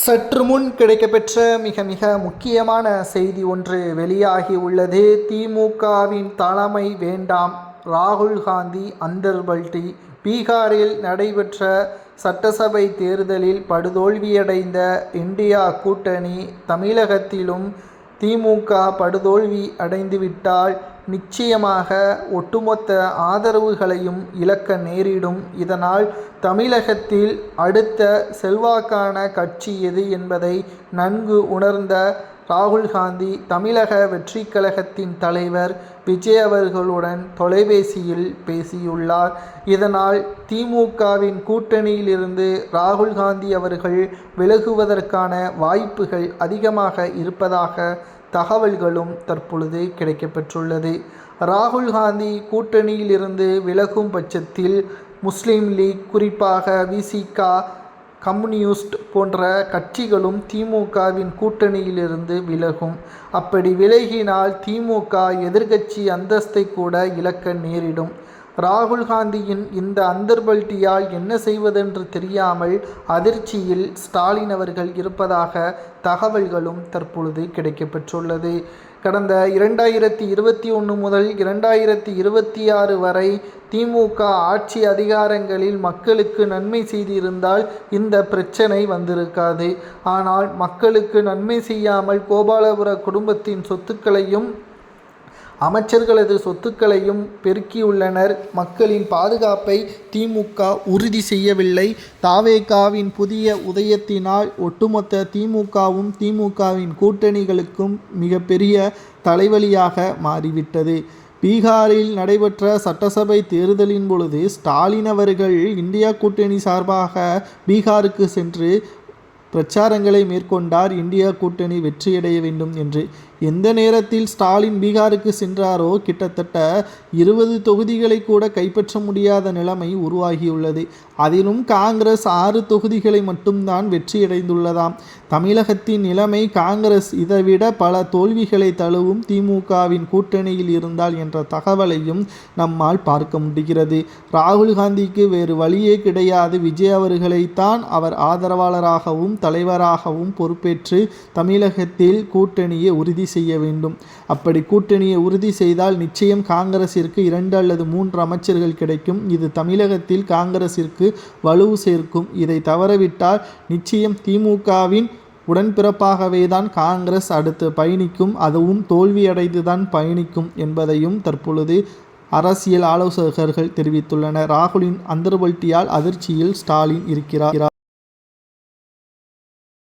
சற்று முன் கிடைக்கப்பெற்ற மிக மிக முக்கியமான செய்தி ஒன்று வெளியாகி உள்ளது. திமுகவின் தலைமை வேண்டாம், ராகுல் காந்தி அந்தர்பல்டி. பீகாரில் நடைபெற்ற சட்டசபை தேர்தலில் படுதோல்வியடைந்த இந்தியா கூட்டணி தமிழகத்திலும் திமுக படுதோல்வி அடைந்துவிட்டால் நிச்சயமாக ஒட்டுமொத்த ஆதரவுகளையும் இழக்க நேரிடும். இதனால் தமிழகத்தில் அடுத்த செல்வாக்கான கட்சி எது என்பதை நன்கு உணர்ந்த ராகுல் காந்தி தமிழக வெற்றி கழகத்தின் தலைவர் விஜய் அவர்களுடன் தொலைபேசியில் பேசியுள்ளார். இதனால் திமுகவின் கூட்டணியிலிருந்து ராகுல் காந்தி அவர்கள் விலகுவதற்கான வாய்ப்புகள் அதிகமாக இருப்பதாக தகவல்களும் தற்பொழுது கிடைக்கப்பெற்றுள்ளது. ராகுல் காந்தி கூட்டணியிலிருந்து விலகும் பட்சத்தில் முஸ்லீம் லீக், குறிப்பாக விசிக, கம்யூனிஸ்ட் போன்ற கட்சிகளும் திமுகவின் கூட்டணியிலிருந்து விலகும். அப்படி விலகினால் திமுக எதிர்க்கட்சி அந்தஸ்தை கூட இழக்க நேரிடும். ராகுல் காந்தியின் இந்த அந்தர்பல்ட்டியால் என்ன செய்வதென்று தெரியாமல் அதிர்ச்சியில் ஸ்டாலின் அவர்கள் இருப்பதாக தகவல்களும் தற்பொழுது கிடைக்கப்பெற்றுள்ளது. கடந்த 2021 முதல் 2026 வரை திமுக ஆட்சி அதிகாரங்களில் மக்களுக்கு நன்மை செய்திருந்தால் இந்த பிரச்சனை வந்திருக்காது. ஆனால் மக்களுக்கு நன்மை செய்யாமல் கோபாலபுர குடும்பத்தின் சொத்துக்களையும் அமைச்சர்களது சொத்துக்களையும் பெருக்கியுள்ளனர். மக்களின் பாதுகாப்பை திமுக உறுதி செய்யவில்லை. தாவேகாவின் புதிய உதயத்தினால் ஒட்டுமொத்த திமுகவும் திமுகவின் கூட்டணிகளுக்கும் மிகப்பெரிய தலைவலியாக மாறிவிட்டது. பீகாரில் நடைபெற்ற சட்டசபை தேர்தலின் பொழுது ஸ்டாலின் அவர்கள் இந்தியா கூட்டணி சார்பாக பீகாருக்கு சென்று பிரச்சாரங்களை மேற்கொண்டார். இந்தியா கூட்டணி வெற்றியடைய வேண்டும் என்று. எந்த நேரத்தில் ஸ்டாலின் பீகாருக்கு சென்றாரோ கிட்டத்தட்ட 20 தொகுதிகளை கூட கைப்பற்ற முடியாத நிலைமை உருவாகியுள்ளது. அதிலும் காங்கிரஸ் 6 தொகுதிகளை மட்டும்தான் வெற்றியடைந்துள்ளதாம். தமிழகத்தின் நிலைமை காங்கிரஸ் இதைவிட பல தோல்விகளை தழுவும் திமுகவின் கூட்டணியில் இருந்தால் என்ற தகவலையும் நம்மால் பார்க்க முடிகிறது. ராகுல் காந்திக்கு வேறு வழியே கிடையாது. விஜய் அவர்களைத்தான் அவர் ஆதரவாளராகவும் தலைவராகவும் பொறுப்பேற்று தமிழகத்தில் கூட்டணியை உறுதி செய்ய வேண்டும். அப்படி கூட்டணியை உறுதி செய்தால் நிச்சயம் காங்கிரசிற்கு 2 அல்லது 3 அமைச்சர்கள் கிடைக்கும். இது தமிழகத்தில் காங்கிரசிற்கு வலு சேர்க்கும். இதை தவறவிட்டால் நிச்சயம் திமுகவின் உடன்பிறப்பாகவே தான் காங்கிரஸ் அடுத்து பயணிக்கும். அதுவும் தோல்வியடைந்துதான் பயணிக்கும் என்பதையும் தற்பொழுது அரசியல் ஆலோசகர்கள் தெரிவித்துள்ளனர். ராகுலின் அந்தர்பல்ட்டியால் அதிர்ச்சியில் ஸ்டாலின் இருக்கிறார்.